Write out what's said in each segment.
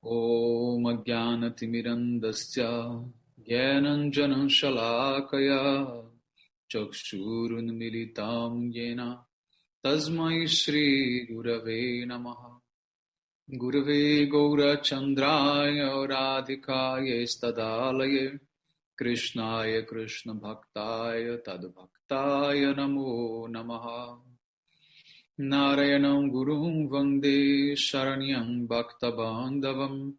Om Ajnanatimirandasya Jnananjana Shalakaya Chakshurunmilitam Yena Tasmai Shri Gurave Namaha. Gurave Gaura Chandraya Radhikaya Stadalaye Krishnaya Krishna Bhaktaya Tadbhaktaya Namo Namaha. Narayanam Gurum Vande Sharanyam Bhaktabandhavam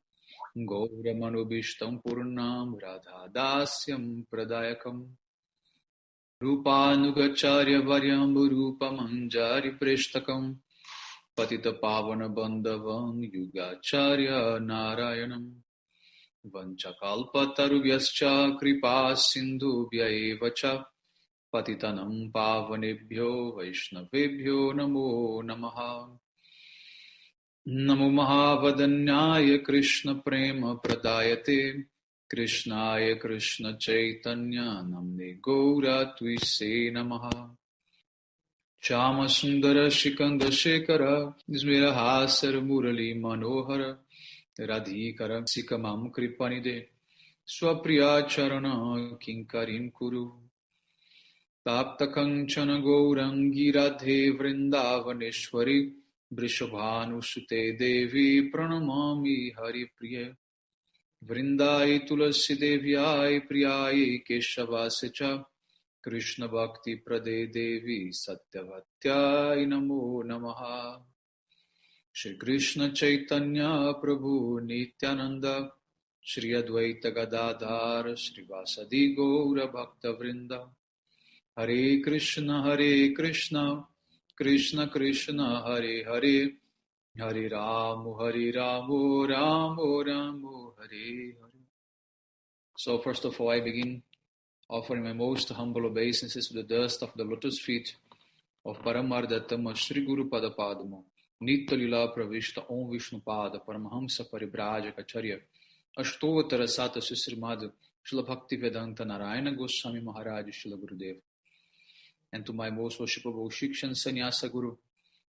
Gauramanubhishtam Purnam Radha Dasyam Pradayakam Rupanugacharya Varyam Rupamanjari Preshtakam Patita Pavana Bandhavam Yugacharya Narayanam Vanchakalpatarubhyascha Kripa Sindhubhya Evacha Patitanam Pavanebhyo Vaishnavebhyo Namo Namaha. Namo Mahavadanyaya Krishna Prema Pradayate Krishnaya Krishna Chaitanya Namne Gaura Tuise Namaha. Chama Sundara Shikanda Shekara Smilahasar Murali Manohara Radhikara Sikamam Kripanide Swapriya Charana Kinkarim Kuru Tapta Kanchana Gaurangi Radhe Vrindavaneshwari Vrishabhanusute Devi Pranamami Hari Priya Vrindai Tulasi Devyai Priyai Keshavascha Krishna Bhakti Prade Devi Satyavatyai Namo Namaha. Shri Krishna Chaitanya Prabhu Nityananda Shri Advaita Gadadhar Shri Vasadi Gaura Bhakta Vrinda Hare Krishna Krishna Krishna Hare Hare Hare Ramu Ramu Ramu Hare Hare. So first of all I begin offering my most humble obeisances to the dust of the lotus feet of Paramardattama Shri Guru Pada Padma Nitya Lila Pravishta Om Vishnu Pada Paramahamsa Paribrajaka Charya Ashtotara Sata Srisrimad Srila Bhakti Vedanta Narayana Goswami Maharaj Srila Gurudev. And to my most worshipable Shikshan Sannyasa Guru,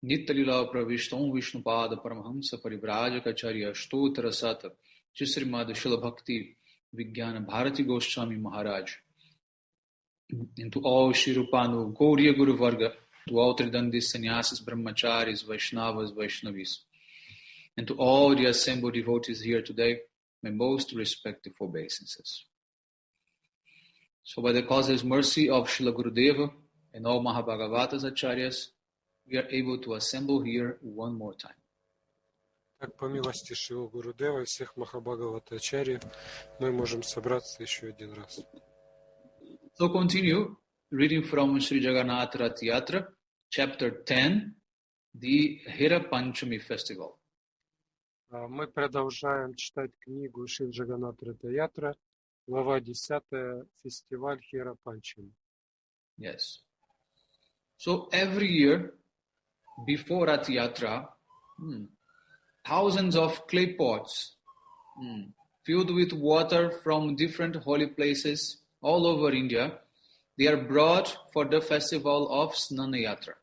Nitya Lila Pravishta Om Vishnu Pada Paramahamsa Parivrajaka Charya Ashtotara Sata Srimad Srila Bhakti Vijnana Bharati Goswami Maharaj, and to all Shirupanu Gauriya Guru Varga, to all Tridandis Sannyasis, Brahmacharis, Vaishnavas, Vaishnavis, and to all the assembled devotees here today, my most respectful obeisances. So by the causeless mercy of Srila Gurudeva and all Mahabhagavatas Acharyas, we are able to assemble here one more time. Так, по милости Шрила Гурудева и всех Махабхагавата Ачарьев, мы можем собраться еще один раз. So continue reading from Sri Jagannatha Ратха-ятра, chapter 10, the Hera-pañcamī festival. Мы продолжаем читать книгу Шри Джаганнатха Ратha-ятра, глава 10, фестиваль Хера-панчами. Yes. So every year, before Ratha-yatra, thousands of clay pots filled with water from different holy places all over India, they are brought for the festival of Snana-yatra.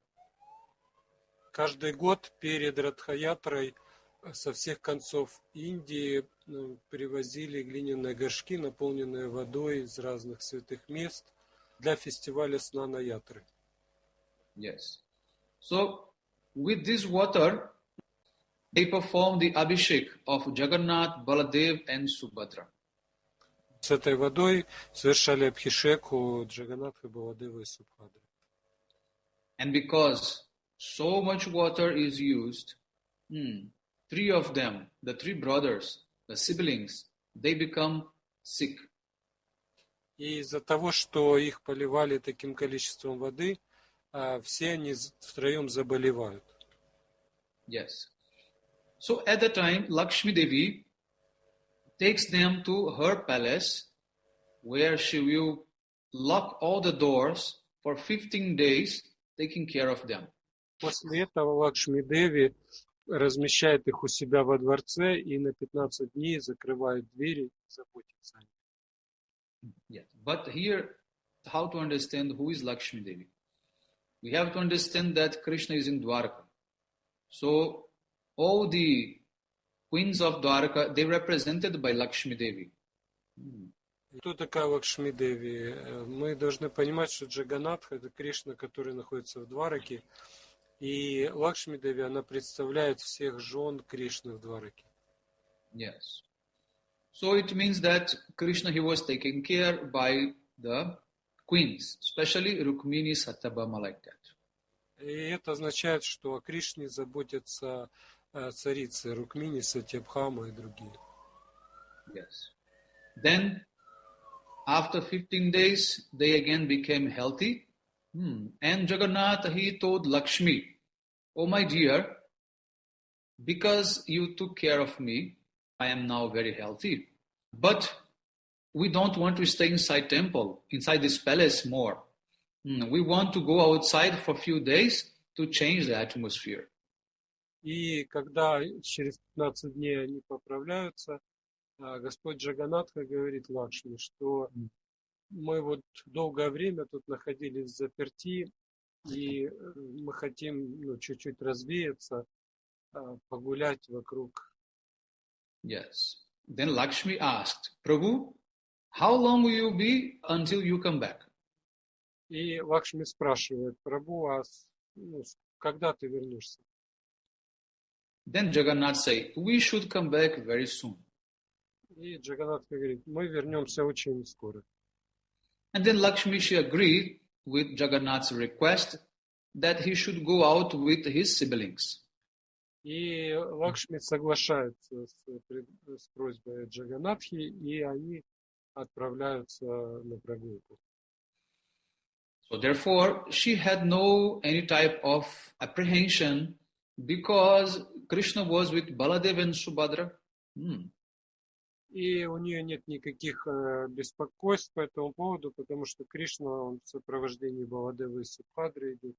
Каждый год перед Ратха-ятрой со всех концов Индии привозили глиняные горшки, наполненные водой из разных святых мест для фестиваля Снана-ятры. Yes. So with this water, they perform the Abhishek of Jagannath, Baladev and Subhadra. С этой водой совершали абхишеку Джаганнатхи, Баладева и Субхадры. And because so much water is used, three of them, the three brothers, the siblings, they become sick. И из-за того, что их поливали таким количеством воды, все они втроем заболевают. Yes. So at the time, Lakshmi Devi takes them to her palace, where she will lock all the doors for 15 days, taking care of them. После этого Лакшми Деви размещает их у себя во дворце и на 15 дней закрывает двери и заботится о них. Yes. But here, how to understand who is Lakshmi Devi? We have to understand that Krishna is in Dwarka. So all the queens of Dwarka, they represented by Lakshmi Devi. Кто такая Лакшми Деви? Мы должны понимать, что Джаганнатха — это Кришна, который находится в Двараке, и Лакшми Деви, она представляет всех жен Кришны в Двараке. Yes. So it means that Krishna, he was taken care by the queens, especially Rukmini, Satyabhama, like that. И это означает, что о Кришне заботятся царицы Рукмини, Сатьябхама и другие. Yes. Then, after 15 days, they again became healthy. And Jagannatha, he told Lakshmi, "Oh my dear, because you took care of me, I am now very healthy. But we don't want to stay inside temple, inside this palace more. We want to go outside for a few days to change the atmosphere." И когда через 15 дней они поправляются, Господь Джаганнатха говорит Лакшми, что мы вот долгое время тут находились в заперти, и мы хотим чуть-чуть развеяться, погулять вокруг. Yes. Then Lakshmi asked, "Prabhu, how long will you be until you come back?" И Лакшми спрашивает: Прабху, а когда ты вернешься? Then Jagannath said, "We should come back very soon." И Джаганнатха говорит: мы вернемся очень скоро. And then Lakshmi, she agreed with Jagannath's request that he should go out with his siblings. И Лакшми соглашается с просьбой Джаганнатхи, и они отправляются на прогулку. So therefore, she had no any type of apprehension because Krishna was with Baladev and Subhadra. И у нее нет никаких беспокойств по этому поводу, потому что Кришна, он в сопровождении Баладевы и Субхадры идет.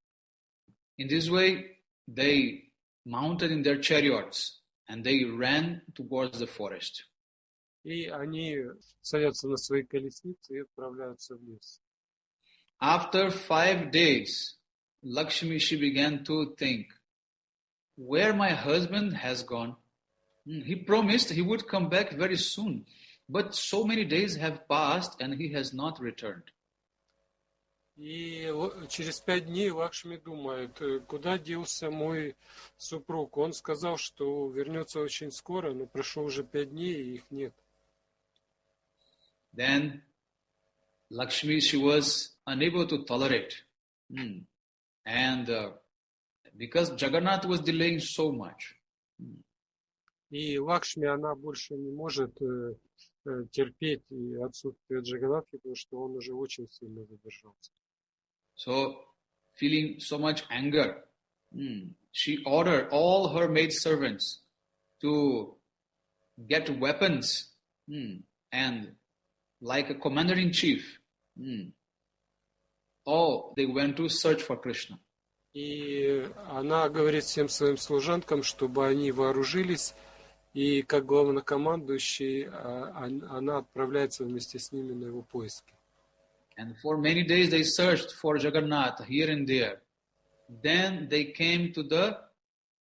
In this way, they mounted in their chariots and they ran towards the forest. И они садятся на свои колесницы и отправляются в лес. After 5 days, Lakshmi, she began to think, where my husband has gone. He promised he would come back very soon, but so many days have passed and he has not returned. И через 5 дней Лакшми думает, куда делся мой супруг. Он сказал, что вернется очень скоро, но прошло уже 5 дней, и их нет. Then Lakshmi, she was unable to tolerate. And because Jagannath was delaying so much. И Лакшми, она больше не может терпеть и отсутствие Джаганнатхи, потому что он уже очень сильно задержался. So, feeling so much anger, she ordered all her maidservants to get weapons and like a commander-in-chief, they went to search for Krishna. И она говорит всем своим служанкам, чтобы они вооружились, и как главнокомандующий она отправляется вместе с ними на его поиски. And for many days they searched for Jagannatha here and there. Then they came to the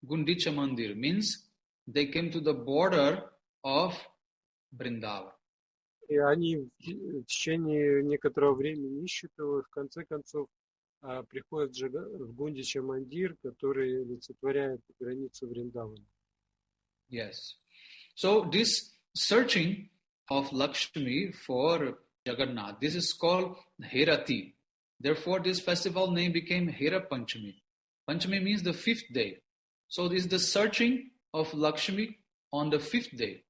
Gundicha Mandir, means they came to the border of Vrindavan. И они в течение некоторого времени ищут его, и в конце концов приходят в Гундича Мандир, который олицетворяет границу Вриндавана. Yes. So this searching of Lakshmi for Jagannath, this is called Herati. Therefore, this festival name became Hera-pañcamī. Panchami means the 5th day. So this is the searching of Lakshmi on the 5th day.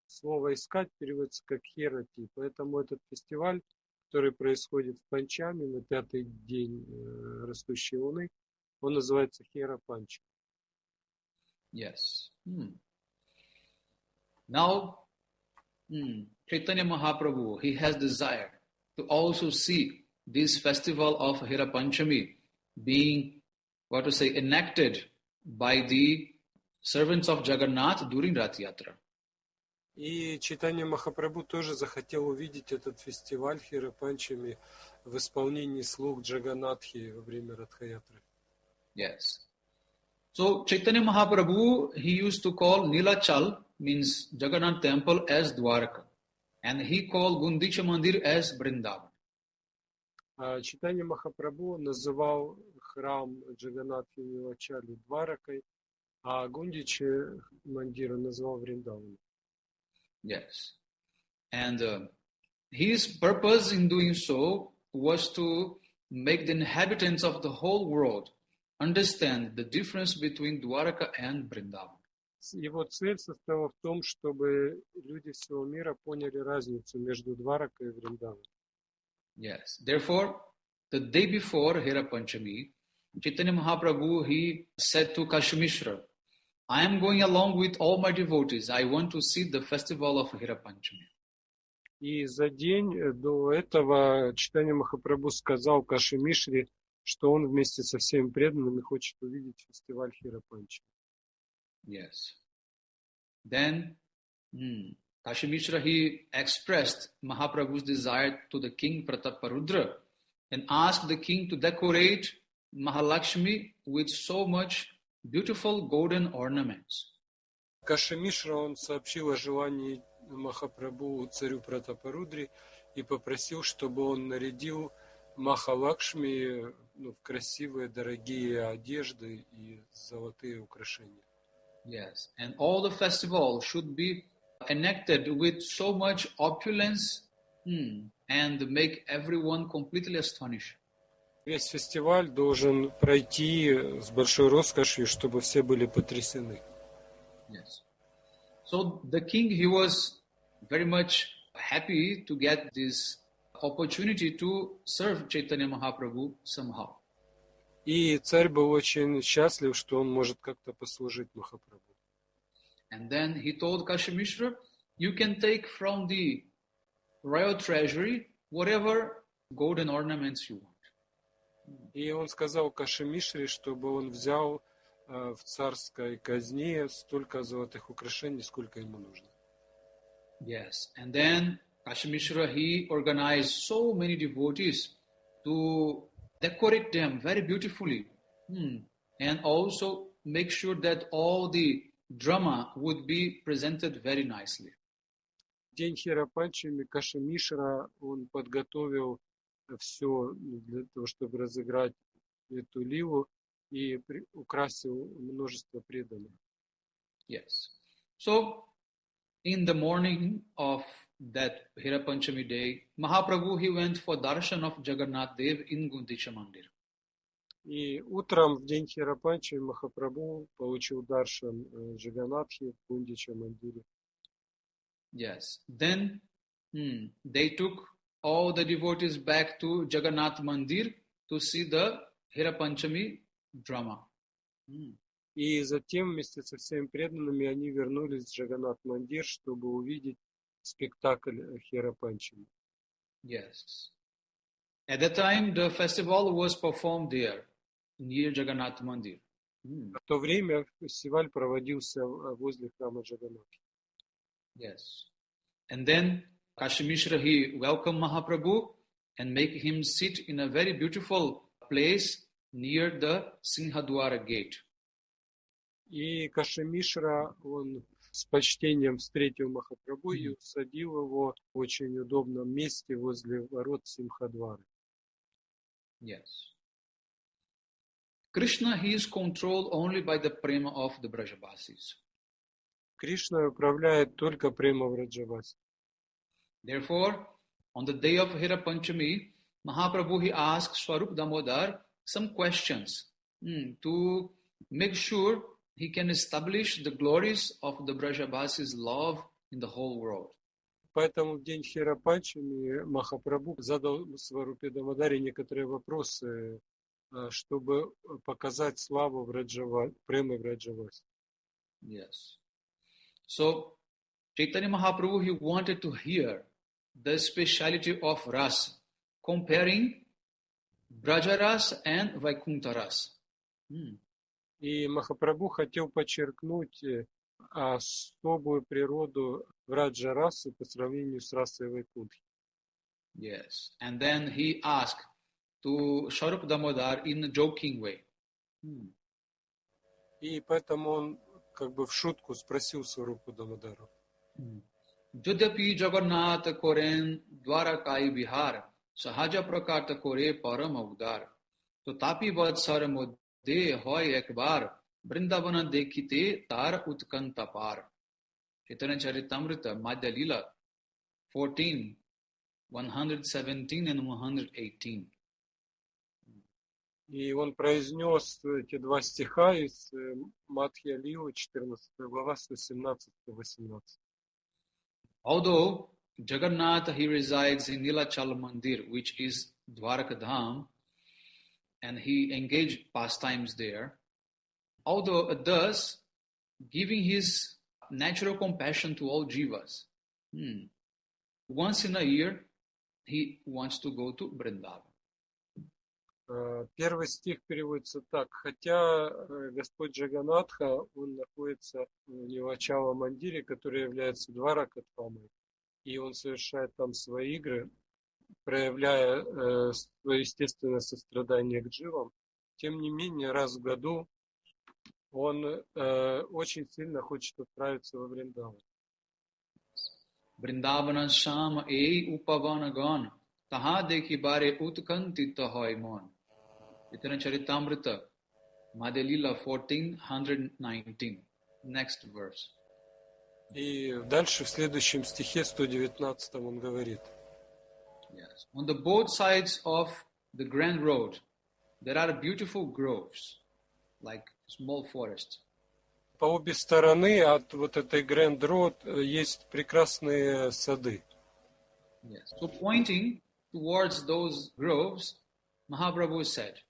Слово «искать» переводится как «херати», поэтому этот фестиваль, который происходит в Панчами на 5-й день растущей луны, он называется Хера-панчами. Yes. Now, Chaitanya Mahaprabhu, he has desire to also see this festival of Hera-pañcamī being, enacted by the servants of Jagannath during Ратха-ятра. И Чайтанья Махапрабху тоже захотел увидеть этот фестиваль Хера-панчами в исполнении слуг Джаганнатхи во время Ратха-ятры. Yes. So Chaitanya Mahaprabhu, he used to call Nilachal, means Jagannath temple, as Dwaraka. And he called Gundicha Mandir as Vrindavan. Чайтанья Махапрабху называл храм Джаганнатхи Нилачали Дваракой, а Гундичи Мандира назвал Вриндаваном. Yes. And his purpose in doing so was to make the inhabitants of the whole world understand the difference between Dwaraka and Vrindavan. Его цель состояла в том, чтобы люди всего мира поняли разницу между Дваракой и Вриндаваном. Yes. Therefore, the day before Hera-pañcamī, Chaitanya Mahaprabhu, he said to Kashmishra, I am going along with all my devotees. I want to see the festival of Hera-pañcamī. И за день до этого Чайтанья Махапрабху сказал Каши Мишре, что он вместе со всеми преданными хочет увидеть фестиваль Хера-панчами. Yes. Then Kashi Mishra, he expressed Mahaprabhu's desire to the king Prataparudra and asked the king to decorate Mahalakshmi with so much beautiful golden ornaments. Каши Мишра, он сообщил о желании Махапрабху царю Пратапарудре и попросил, чтобы он нарядил Махалакшми в красивые, дорогие одежды и золотые украшения. Yes, and all the festival should be enacted with so much opulence and make everyone completely astonished. Весь фестиваль должен пройти с большой роскошью, чтобы все были потрясены. Yes. So the king, he was very much happy to get this opportunity to serve Chaitanya Mahaprabhu somehow. И царь был очень счастлив, что он может как-то послужить Махапрабху. And then he told Kashi Mishra, you can take from the royal treasury whatever golden ornaments you want. И он сказал Каши Мишре, чтобы он взял в царской казне столько золотых украшений, сколько ему нужно. Yes, and then Kashi Mishra, he organized so many devotees to decorate them very beautifully and also make sure that all the drama would be presented very nicely. В день Хера-панчами Каши Мишра, он подготовил все для того, чтобы разыграть эту лилу и украсил множество преданных. Yes. So, in the morning of that Hera-pañcamī day, Mahaprabhu, he went for darshan of Jagannath Dev in Gundicha Mandir. И утром в день Хера-панчами Махапрабху получил даршан Джаганнатхи в Гундича Мандире. Yes. Then they took all the devotees back to Jagannath Mandir to see the Hera-pañcamī drama. И затем вместе со всеми преданными они вернулись в Джаганнат-мандир, чтобы увидеть спектакль Хера-панчами. Yes. At that time, the festival was performed there, near Jagannath Mandir. В то время фестиваль проводился возле храма Джаганнатхи. Yes. And then Kashi Mishra, he welcomed Mahaprabhu and make him sit in a very beautiful place near the Sinhadwara gate. И Каши Мишра, он с почтением встретил Махапрабху и усадил его в очень удобном месте возле ворот Симхадвары. Yes. Krishna, he is controlled only by the prema of the Brajavasis. Кришна управляет только према Враджаваси. Therefore, on the day of Hera-pañcamī, Mahaprabhu, he asked Swarup Damodar some questions to make sure he can establish the glories of the Brajavasis' love in the whole world. Поэтому в день Хера-панчами Махапрабху задал Сварупе Дамодаре некоторые вопросы, чтобы показать славу премы Враджаваси. Yes. So, Chaitanya Mahaprabhu, he wanted to hear the speciality of Ras, comparing Brajaras and Vaikuntharas. И Махапрабху хотел подчеркнуть особую природу Враджа-расы по сравнению с расой Вайкунтхи. Yes. And then he asked to Swarup Damodar in a joking way. И поэтому он как бы в шутку спросил Сварупу Дамодару. Jodyapi Jagannatha koren dwarakai bihar, sahaja prakarta kore param avdar. To tapi vatsar modde hoy ekbar, Vrindavana dekhite tar utkanta par. Chaitanya Charitamrita, Madhya Lila, 14, 117 and 118. И он произнес эти два стиха из Мадхья Лилы, 14 глава, с 18 по 18. Although Jagannatha, he resides in Nilachal Mandir, which is Dwarakadham, and he engaged pastimes there, although thus giving his natural compassion to all jivas, once in a year he wants to go to Vrindavan. Первый стих переводится так. Хотя Господь Джаганнатха, он находится в Нилачала Мандире, который является Дваракадхамой, и он совершает там свои игры, проявляя свое естественное сострадание к дживам. Тем не менее, раз в году он очень сильно хочет отправиться во Вриндаван. Vrindavana Shama ei upavanagan, taha dekhi bare utkantita hoy mon. Chaitanya Charitamrita, Madhya Lila 1419. Next verse. И дальше в следующем стихе 119 он говорит. Yes. On the both sides of the Grand Road, there are beautiful groves, like small forests. По обе стороны от вот этой Grand Road есть прекрасные сады. Yes. So pointing towards those groves, Mahaprabhu said,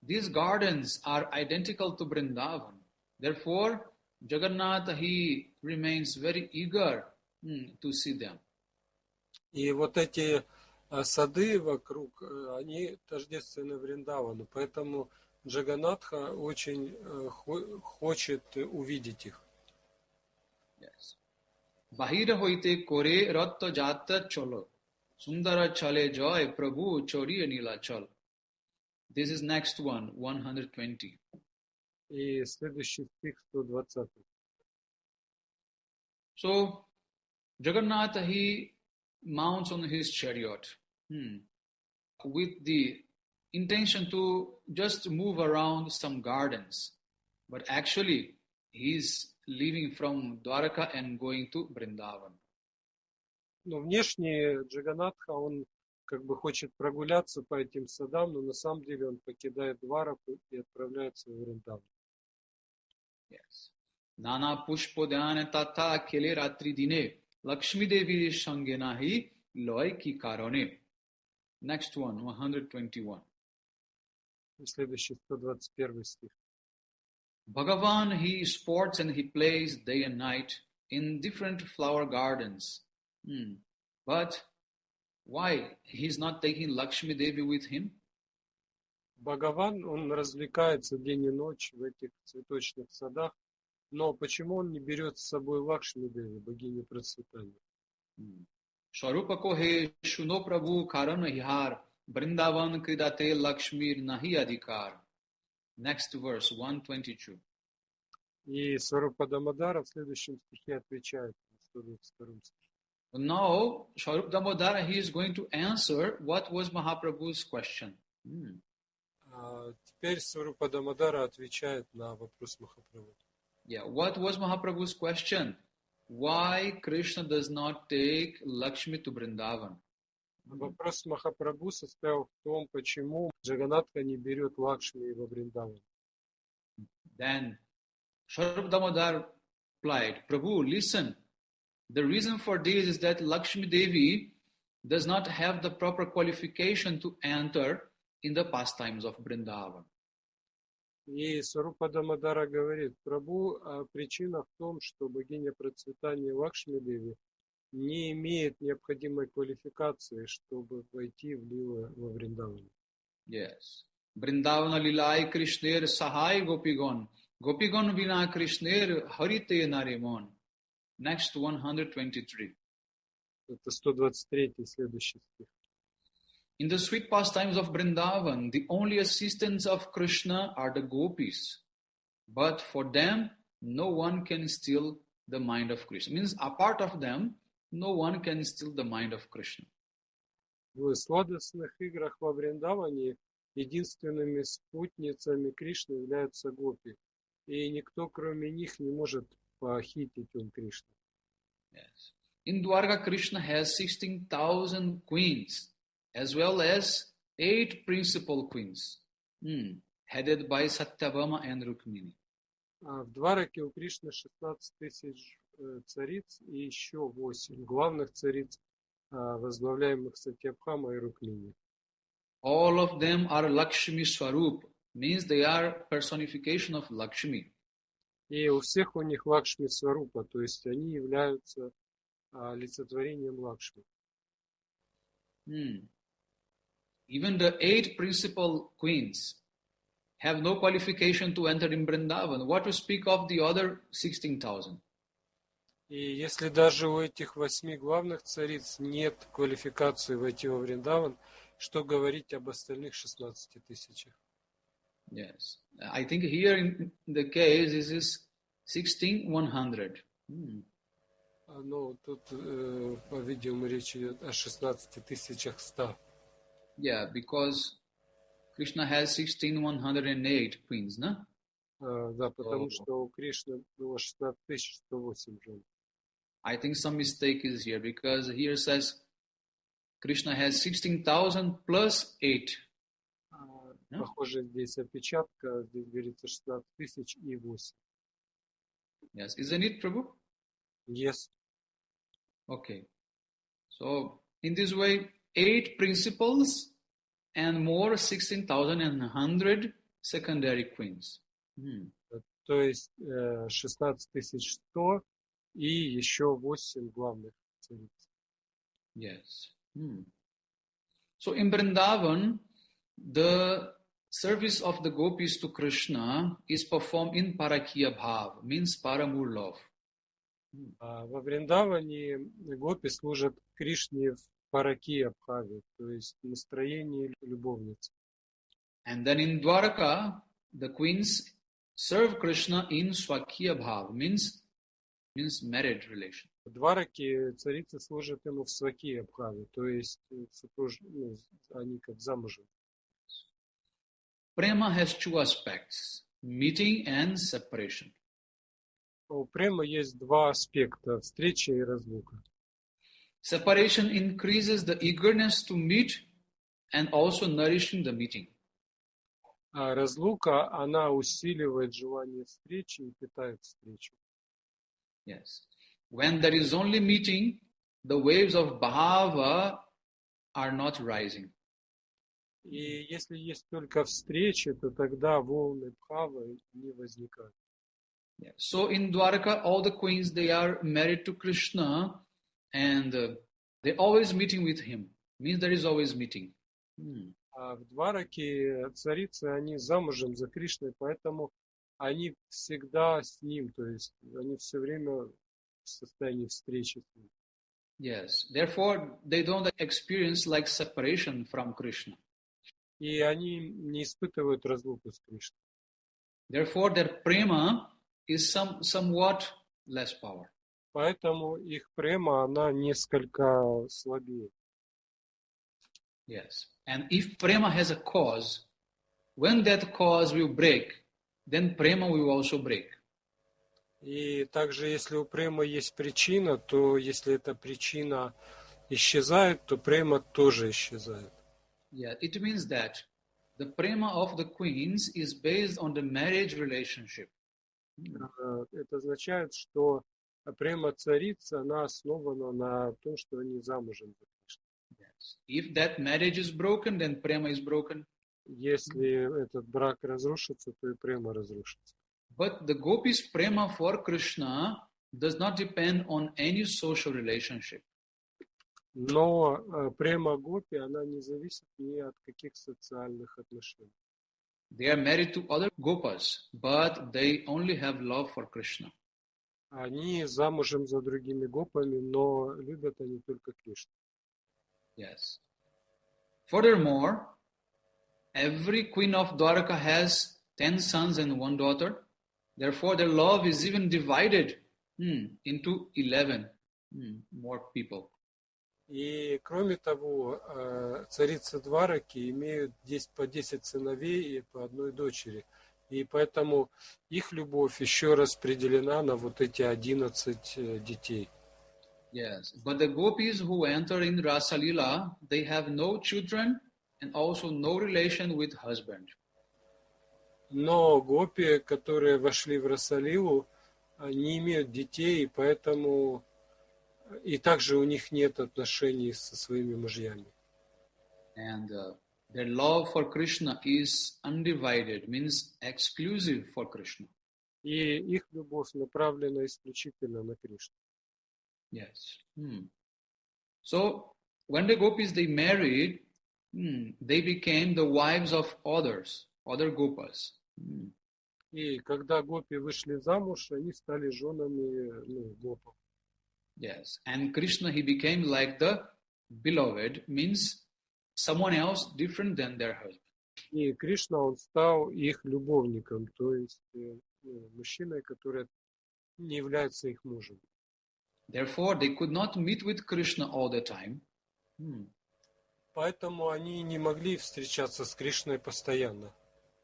these gardens are identical to Vrindavan. Therefore, Jagannatha, he remains very eager to see them. И вот эти сады вокруг, они тождественны Вриндавану, поэтому Джаганнатха очень хочет увидеть их. Yes. Bahira hoite kore Ratha-yatra cholo, sundara chale joy Prabhu choriya nila chal. This is next one, 120. И следующий стих 120. So, Jagannatha, he mounts on his chariot with the intention to just move around some gardens. But actually, he's leaving from Dwaraka and going to Vrindavan. Но внешне Джаганнатха, он как бы хочет прогуляться по этим садам, но на самом деле он покидает Двараку и отправляется в Вриндаван. Yes. Nana pushpo dhyana tata khele ratri dine, Lakshmi Devi sange nahi loy ki karone. Next one, 121. И следующий 121 стих. Bhagavan, he sports and he plays day and night in different flower gardens. But why he's not taking Lakshmi Devi with him? Бхагаван, он развлекается день и ночь в этих цветочных садах, но почему он не берет с собой Лакшми Деви, богиню процветания? Sharupa ko he shuno prabhu karan hihar, Vrindavan kridate Lakshmir nahi adhikar. Next verse, 122. И Сварупа Дамодара в следующем стихе отвечает, в 122 стихе. Now, Sharup Damodara, he is going to answer what was Mahaprabhu's question. Теперь Сварупа Дамодара отвечает на вопрос Махапрабху. Yeah, what was Mahaprabhu's question? Why Krishna does not take Lakshmi to Vrindavan? Вопрос Махапрабху состоял в том, почему Джаганнатха не берет Лакшми во Вриндаван. Then Sharup Damodar replied, Prabhu, listen. The reason for this is that Lakshmi Devi does not have the proper qualification to enter in the pastimes of Vrindavan. И Сварупа Дамодара говорит, Прабху, причина в том, что богиня процветания Лакшми Деви не имеет необходимой квалификации, чтобы войти в лилу во Вриндаване. Yes. Vrindavana lilai Krishner sahai gopigon. Gopigon vina Krishner harite narimon. Next 123. Это 123 следующий стих. In the sweet pastimes of Vrindavan, the only assistants of Krishna are the gopis. but for them, no one can steal the mind of Krishna. Means apart of them, no one can steal the mind of Krishna. В сладостных играх во Вриндаване единственными спутницами Кришны являются гопи. И никто, кроме них, не может похитить ум Кришны. Yes. In Dwarka, Krishna has 16,000 queens, as well as 8 principal queens, headed by Satyabhama and Rukmini. А в Двараке у Кришны 16 тысяч цариц и еще 8 главных цариц, возглавляемых Сатьябхамой и Рукмини. All of them are Lakshmi Swarup, means they are personification of Lakshmi. И у всех у них Лакшми Сварупа, то есть они являются олицетворением Лакшми. Even the 8 principal queens have no qualification to enter in Vrindavan. What to speak of the other 16,000? И если даже у этих 8 главных цариц нет квалификации войти во Вриндаван, что говорить об остальных 16 тысячах? Yes. I think here in the case this is 16,100. Ну, тут, по-видимому, речь идет о 16 тысячах 100. Yeah, because Krishna has 16,108 queens, no? Да, потому что у Кришны было 16 108 жен. I think some mistake is here because here says Krishna has 16,000 plus 8. Похоже, здесь опечатка, здесь говорится 16 тысяч и 8. Yes, isn't it, Prabhu? Yes. Okay. So, in this way, 8 principals and more 16,100 secondary queens. То есть 16 100 и еще 8 главных цариц. Yes. So, in Vrindavan, the service of the gopis to Krishna is performed in Parakiya Bhav, means Paramur love. Во Вриндаване гопи служат Кришне в Паракия Бхаве, то есть настроении любовницы. And then in Dwaraka, the queens serve Krishna in Swakiya Bhav, means marriage relation. В Двараке царицы служат ему в Свакия Бхаве, то есть они как замужем. Prema has 2 aspects, meeting and separation. У према есть 2 аспекта: встреча и разлука. Separation increases the eagerness to meet and also nourishing the meeting. А разлука, она усиливает желание встречи и питает встречу. Yes. When there is only meeting, the waves of bhava are not rising. И если есть только встречи, то тогда волны бхавы не возникают. Yeah. So in Dwaraka, all the queens, they are married to Krishna and they're always meeting with him. Means there is always meeting. А в Двараке царицы, они замужем за Кришной, поэтому они всегда с ним, то есть они все время в состоянии встречи с ним. Yes. Therefore, they don't experience like separation from Krishna. И они не испытывают разлуку с Кришной. Therefore, their prema is somewhat less power. Поэтому их према, она несколько слабее. Yes. And if prema has a cause, when that cause will break, then prema will also break. И также, если у према есть причина, то если эта причина исчезает, то према тоже исчезает. Yeah, it means that the prema of the queens is based on the marriage relationship. Это означает, что према царицы, она основана на том, что они замужем за Кришной. Yes. If that marriage is broken, then prema is broken. Если этот брак разрушится, то и према разрушится. But the gopis' prema for Krishna does not depend on any social relationship. Но према гопи, она не зависит ни от каких социальных отношений. They are married to other gopas, but they only have love for Krishna. Они замужем за другими гопами, но любят они только Кришну. Yes. Furthermore, every queen of Dwaraka has 10 sons and 1 daughter. Therefore, their love is even divided into 11 more people. И кроме того, царицы Двараки имеют по 10 сыновей и по одной дочери. И поэтому их любовь еще распределена на вот эти 11 детей. Yes, but the gopis who enter in Rasa-lila, they have no children and also no relation with husband. Но гопи, которые вошли в Расалилу, не имеют детей, и поэтому и также у них нет отношений со своими мужьями. And their love for Krishna is undivided, means exclusive for Krishna. И их любовь направлена исключительно на Кришну. Yes. So when the gopis they married, they became the wives of other gopas. И когда гопи вышли замуж, они стали женами гопов. Yes, and Krishna, he became like the beloved, means someone else different than their husband. И Кришна, он стал их любовником, то есть мужчиной, который не является их мужем. Therefore, they could not meet with Krishna all the time. Поэтому они не могли встречаться с Кришной постоянно.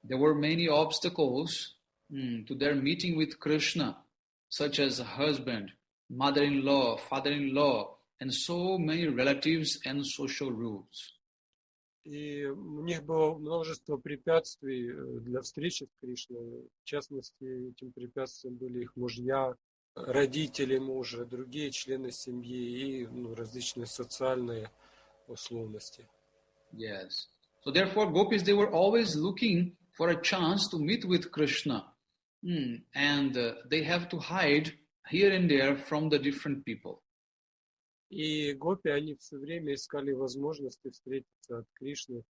There were many obstacles to their meeting with Krishna, such as husband, mother-in-law, father-in-law, and so many relatives and social rules. И у них было множество препятствий для встречи с Кришной. В частности, этим препятствием были их мужья, родители мужа, другие члены семьи и различные социальные условности. Yes. So therefore, gopis, they were always looking for a chance to meet with Krishna. And they have to hide here and there from the different people. И гопи, они все время искали возможности встретиться от Кришны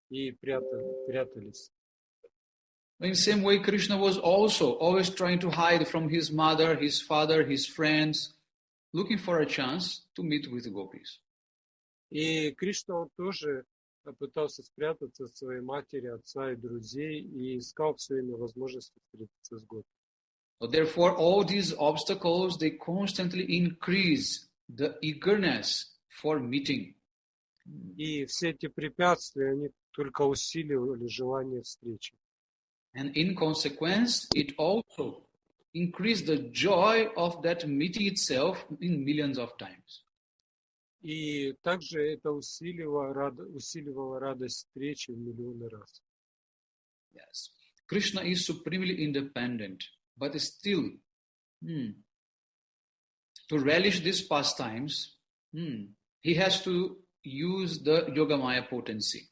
и прятались. In the same way, Krishna was also always trying to hide from his mother, his father, his friends, looking for a chance to meet with gopis. И Кришна, он тоже пытался спрятаться от своей матери, отца и друзей и искал все время возможности встретиться с гопи. So therefore, all these obstacles, they constantly increase the eagerness for meeting. И все эти препятствия, они только усиливали желание встречи. And in consequence, it also increased the joy of that meeting itself in millions of times. И также это усиливало радость встречи в миллионы раз. Yes. Krishna is supremely independent, but still, to relish these pastimes, he has to use the Yogamaya potency.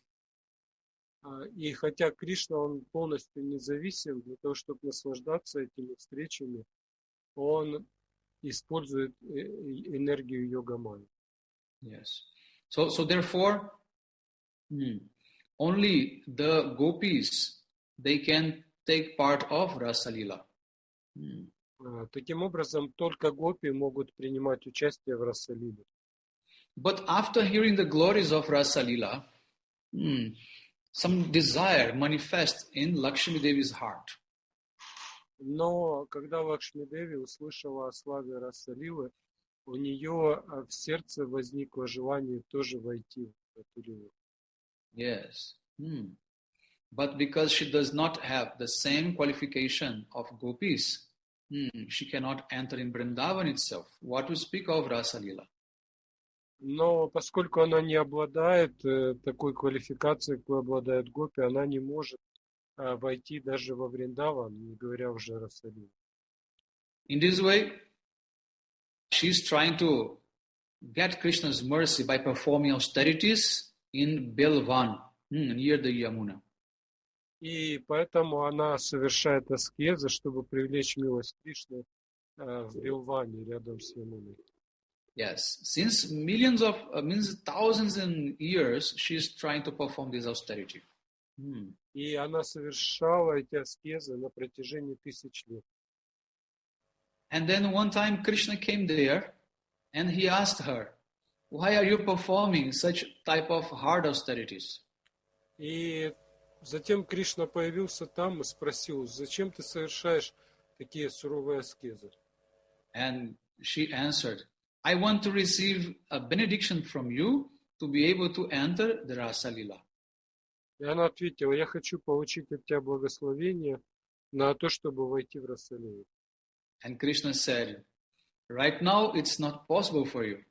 И хотя Кришна, он полностью независим, для того, чтобы наслаждаться этими встречами, он использует энергию йога-майи. Yes. So therefore, only the gopis, they can take part of Rasa-lila. Таким образом, только гопи могут принимать участие в Раса-лиле. But after hearing the glories of Rasa-lila, some desire manifests in Lakshmi Devi's heart. Но когда Лакшми Деви услышала о славе Раса-лилы, у нее в сердце возникло желание тоже войти в эту лилу. Yes. But because she does not have the same qualification of gopis, she cannot enter in Vrindavan itself. What to speak of Rasa-lila? Но поскольку она не обладает такой квалификацией, какой обладает гопи, она не может войти даже во Вриндаван, не говоря уже о Раса-лиле. In this way, she's trying to get Krishna's mercy by performing austerities in Belvan, near the Yamuna. И поэтому она совершает аскезы, чтобы привлечь милость Кришны в Белване, рядом с Ямуной. Yes, since thousands and years, she's trying to perform this austerity. И она совершала эти аскезы на протяжении 1000 лет. And then one time Krishna came there and he asked her, why are you performing such type of hard austerities? И затем Кришна появился там и спросил, зачем ты совершаешь такие суровые аскезы. And she answered, I want to receive a benediction from you to be able to enter the Rasa Lila. И она ответила, я хочу получить от тебя благословение на то, чтобы войти в Расалилу. And Krishna said, right now it's not possible for you.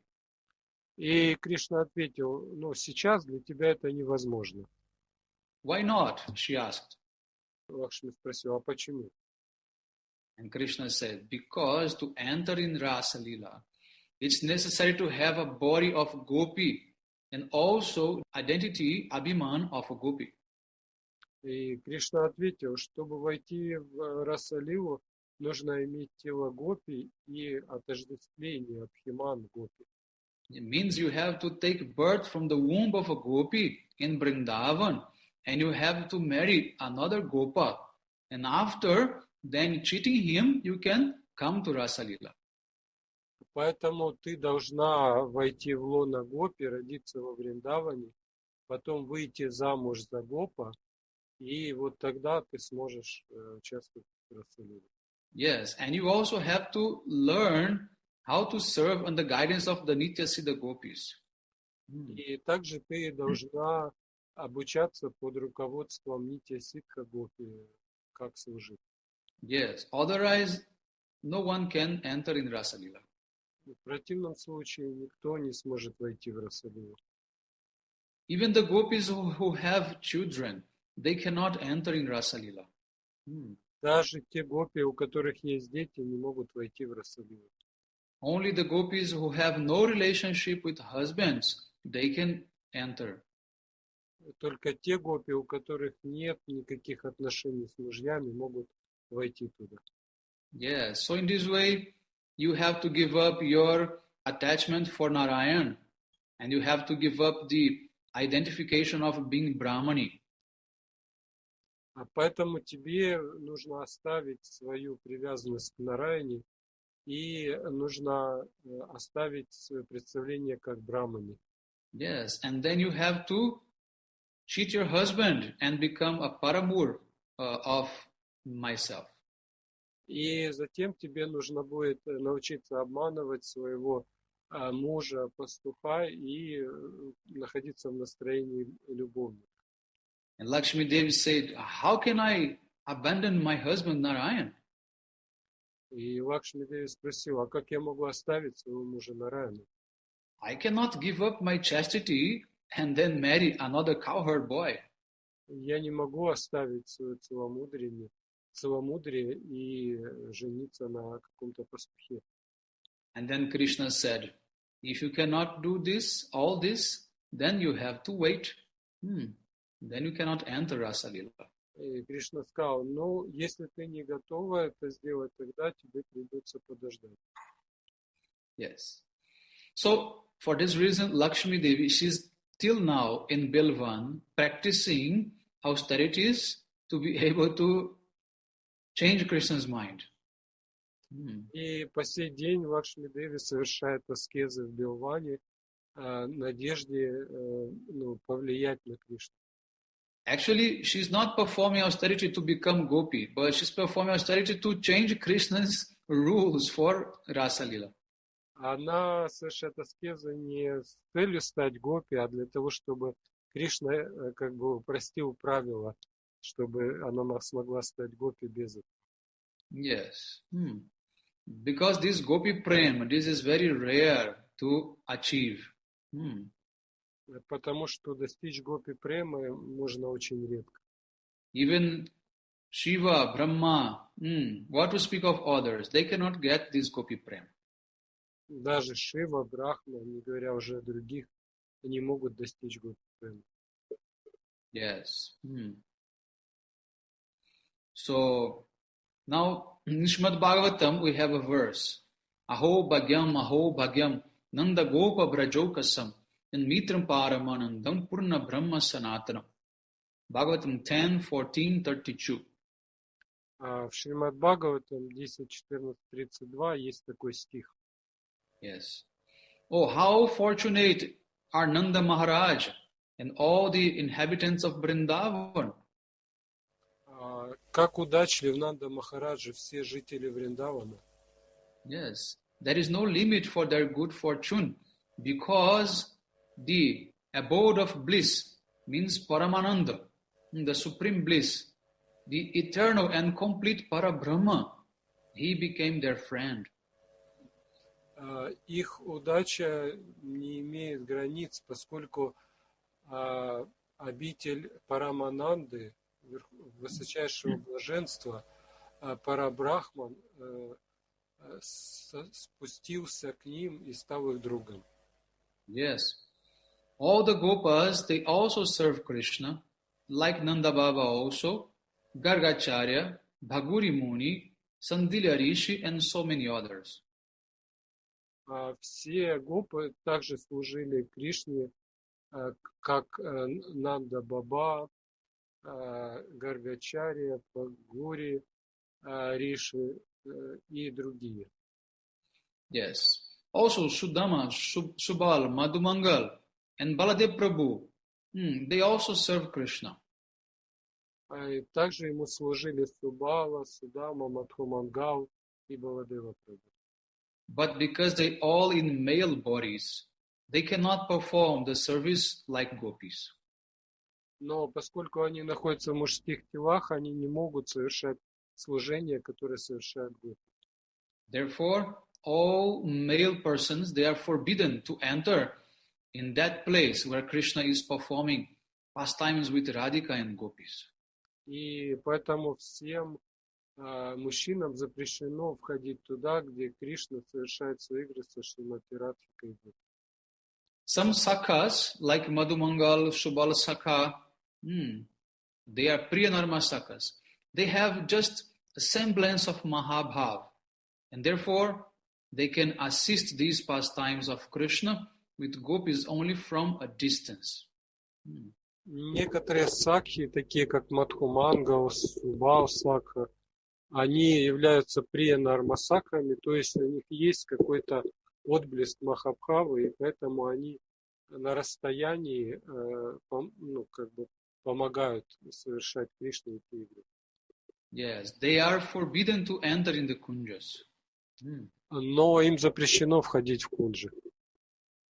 И Кришна ответил, сейчас для тебя это невозможно. Why not? She asked. Лакшми спросил, а почему? And Krishna said, because to enter in Rasa Lila, it's necessary to have a body of gopi and also identity, abhiman of a gopi. И Кришна ответил, чтобы войти в Расалилу, нужно иметь тело гопи и отождествление абхиман гопи. It means you have to take birth from the womb of a gopi in Vrindavan and you have to marry another gopa. And after, then cheating him, you can come to Rasa Lila. Поэтому ты должна войти в лоно гопи, родиться во Вриндаване, потом выйти замуж за гопа, и вот тогда ты сможешь участвовать в Расалиле. Yes, and you also have to learn how to serve under the guidance of the Nitya Siddha Gopis. И также ты должна обучаться под руководством Нитья Сидха Гопи, как служить. Yes, otherwise no one can enter in Rasa Lila. В противном случае никто не сможет войти в Расалилу. Even the gopis who have children, they cannot enter in Rasa Lila. Даже те гопи, у которых есть дети, не могут войти в Расалилу. Only the gopis who have no relationship with husbands, they can enter. Только те гопи, у которых нет никаких отношений с мужьями, могут войти туда. Yes, so in this way, you have to give up your attachment for Narayan and you have to give up the identification of being Brahmani. А поэтому тебе нужно оставить свою привязанность к Нараяне и нужно оставить свое представление как Брахмани. Yes, and then you have to cheat your husband and become a paramur of myself. И затем тебе нужно будет научиться обманывать своего мужа, пастуха и находиться в настроении любовника. And Lakshmi Devi said, how can I abandon my husband Narayan? И Лакшми Деви спросила, а как я могу оставить своего мужа Нараяна? I cannot give up my chastity and then marry another cowherd boy. Я не могу оставить свое целомудрие и жениться на каком-то пастухе. And then Krishna said, if you cannot do this, all this, then you have to wait. Then you cannot enter Rasa Lila. И Кришна сказал, если ты не готова это сделать, тогда тебе придется подождать. Yes. So, for this reason, Lakshmi Devi, she's till now in Bilvan practicing austerities to be able to change Krishna's mind. И по сей день Лакшми Деви совершает аскезы в Билване в надежде повлиять на Кришну. Actually, she's not performing austerity to become gopi, but she's performing austerity to change Krishna's rules for Rasa Lila. Она совершает аскезы не с целью стать гопи, а для того, чтобы Кришна упростил правила, чтобы она смогла стать гопи без этого. Yes. Because this gopi prem, this is very rare to achieve. Потому что достичь гопи премы можно очень редко. Even Shiva, Brahma, what to speak of others, they cannot get this gopi prem. Даже Шива, Брахма, не говоря уже о других, не могут достичь гопи премы. Yes. So, now in Srimad Bhagavatam we have a verse. Aho bhagyam, nanda gopa brajokasam, and mitram paramanandam purna brahma sanatanam. Bhagavatam 10:14-32. В Шримад Бхагаватам 10.14.32 есть такой стих. Yes. Oh, how fortunate are Nanda Maharaj and all the inhabitants of Vrindavan. Как удачлив Нанда Махараджа все жители Вриндавана. Yes, there is no limit for their good fortune because the abode of bliss means Paramananda, the supreme bliss, the eternal and complete Parabrahma. He became their friend. Их удача не имеет границ, поскольку обитель Парамананды, высочайшего блаженства, Парабрахман, спустился к ним и стал их другом. Yes. All the Gopas, they also serve Krishna, like Nanda Baba also, Gargacharya, Bhaguri Muni, Sandilya Rishi, and so many others. Все гопы также служили Кришне, как Нанда Баба, Гаргачарья, Бхагури, Риши и другие. Yes. Also Sudama, Subal, Madhumangal, and Baladev Prabhu, they also serve Krishna. Также ему служили Субала, Судама, Мадхумангал и Баладева Прабhu. But because they all in male bodies, they cannot perform the service like gopis. Но поскольку они находятся в мужских телах, они не могут совершать служение, которое совершают гопи. Therefore, all male persons, they are forbidden to enter in that place where Krishna is performing pastimes with Radhika and gopis. И поэтому всем мужчинам запрещено входить туда, где Кришна совершает свои игры со Шримати Радхикой и гопи. Some sakhas, like Madhumangal, Subal Sakha, they are Priyanarma sakhas. They have just a semblance of Mahabhav, and therefore they can assist these pastimes of Krishna with gopis only from a distance. Некоторые сакхи, такие как Мадхумангал, Субал Сакха, они являются приянармасакхами, то есть у них есть какой-то отблеск Махабхавы, и поэтому они на расстоянии помогают совершать Кришне эти игры. Yes, they are forbidden to enter in the kunjas. Но им запрещено входить в кунджи.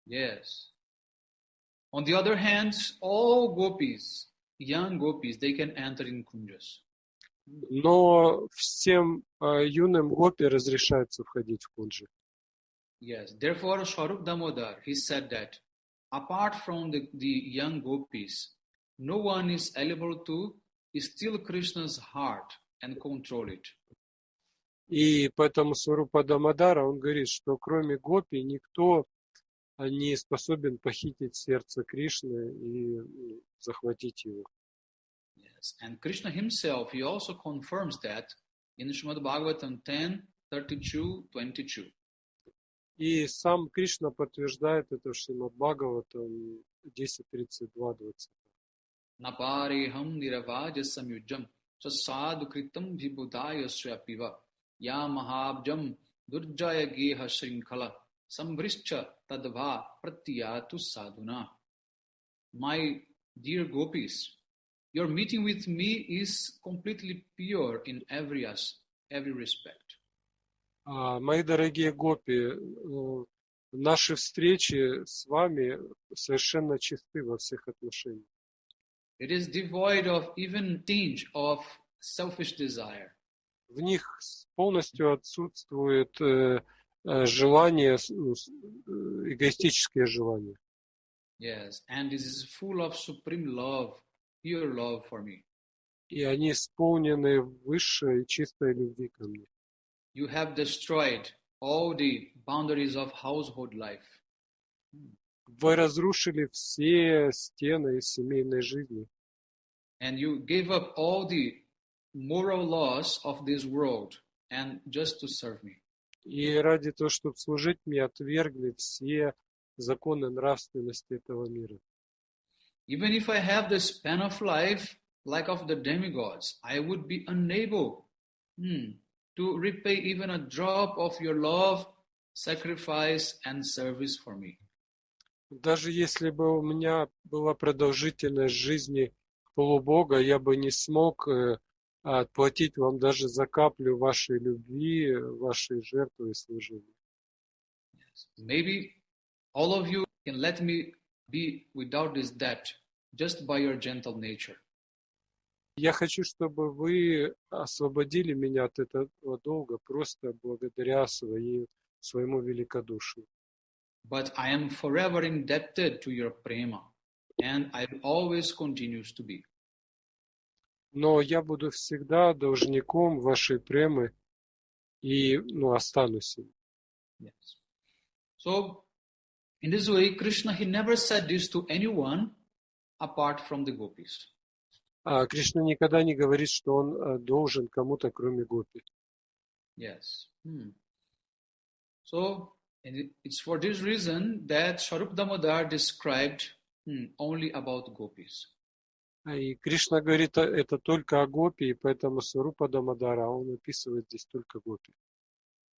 Yes. On the other hand, all gopis, young gopis, they can enter in kunjas. Но всем юным гопи разрешается входить в кунджи. Yes, therefore Swarup Damodar, he said that apart from the young gopis, no one is able to steal Krishna's heart and control it. И поэтому Сварупа Дамодара, он говорит, что кроме гопи никто не способен похитить сердце Кришны и захватить его. Yes, and Krishna himself, he also confirms that in Srimad Bhagavatam 10:32-22. И сам Кришна подтверждает это в Шримад Бхагаватам 10:32-20. Napareham niravaja samyujam sasadu kritam vibudaya swapiva ya mahabjam durjaya geha shrinkala sambrischa tadva pratyatu sadhuna. My dear gopis, your meeting with me is completely pure in every respect. Мои дорогие гопи, наши встречи с вами совершенно чисты во всех отношениях. It is devoid of even tinge of selfish desire. В них полностью отсутствует желание, эгоистическое желание. Yes, and it is full of supreme love, pure love for me. И они исполнены высшей и чистой любви ко мне. You have destroyed all the boundaries of household life. Вы разрушили все стены семейной жизни. And you gave up all the moral laws of this world and just to serve me. И ради того, чтобы служить мне, отвергли все законы нравственности этого мира. Even if I have the span of life like of the demigods, I would be unable to repay even a drop of your love, sacrifice, and service for me. Даже если бы у меня была продолжительность жизни полубога, я бы не смог отплатить вам даже за каплю вашей любви, вашей жертвы и служения. Maybe all of you can let me be without this debt just by your gentle nature. Я хочу, чтобы вы освободили меня от этого долга просто благодаря своему великодушию. But I am forever indebted to your prema, and I will always continue to be. Но я буду всегда должником вашей премы и останусь им. Yes. So, in this way, Krishna, he never said this to anyone apart from the gopis. Кришна никогда не говорит, что он должен кому-то, кроме гопи. Yes. So, it's for this reason that Swarup Damodar described only about gopis. И Кришна говорит это только о гопи, и поэтому Сварупа Дамодара, он описывает здесь только гопи.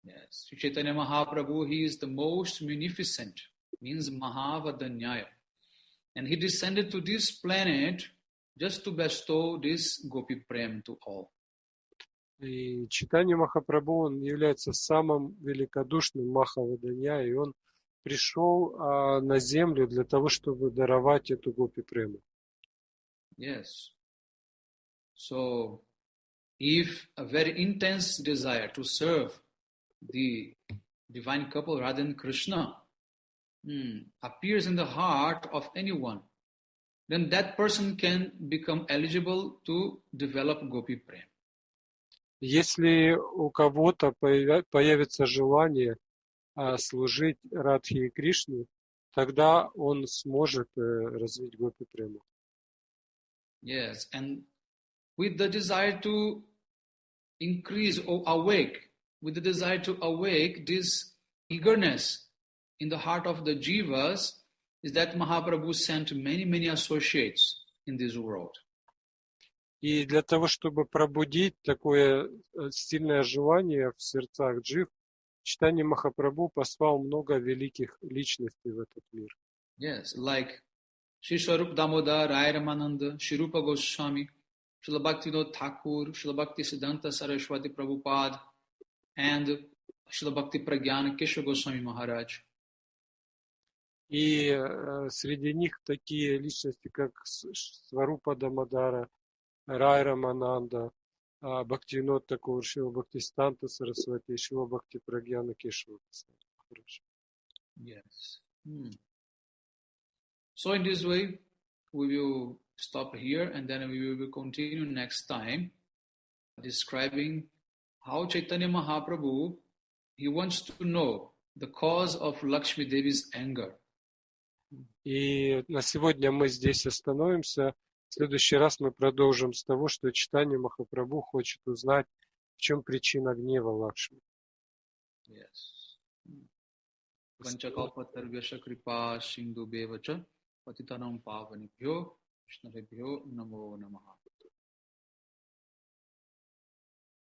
Yes. Sri Chaitanya Mahaprabhu, he is the most munificent, means Mahavadanyaya. And he descended to this planet just to bestow this gopi prem to all. И Чайтанья Махапрабху, он является самым великодушным Махаваданья, и он пришел на землю для того, чтобы даровать эту гопи прему. Yes. So, if a very intense desire to serve the divine couple Radha and Krishna appears in the heart of anyone, then that person can become eligible to develop gopi prem. Если у кого-то появится желание служить Радхе и Кришне, тогда он сможет развить гопи прему. Yes, and with the desire to increase or awake, with the desire to awake this eagerness in the heart of the jivas, is that Mahaprabhu sent many, many associates in this world. И для того, чтобы пробудить такое сильное желание в сердцах джив, Чайтанья Махапрабху послал много великих личностей в этот мир. Yes, like Sri Swarup Damodar, Rai Ramananda, Sri Rupa Goswami, Srila Bhaktivinoda Thakur, Srila Bhakti Siddhanta Saraswati Prabhupada, and Srila Bhakti Pragyana Keshava Goswami Maharaj. И среди них такие личности, как Сварупа Дамодара, Рай Рамананда, Бхактивинод Такур, Шрила Бхактисиданта Сарасвати, Шрила Бхакти Прагьяна Кешава. Yes. So in this way, we will stop here and then we will continue next time describing how Chaitanya Mahaprabhu, he wants to know the cause of Lakshmi Devi's anger. И на сегодня мы здесь остановимся. В следующий раз мы продолжим с того, что Чайтанья Махапрабху хочет узнать, в чем причина гнева Лакшми. Yes. Vanchakalpatarvyasya kripa sindhu bevacha patitanam pavanibhyo Vishnavebhyo namo namaha.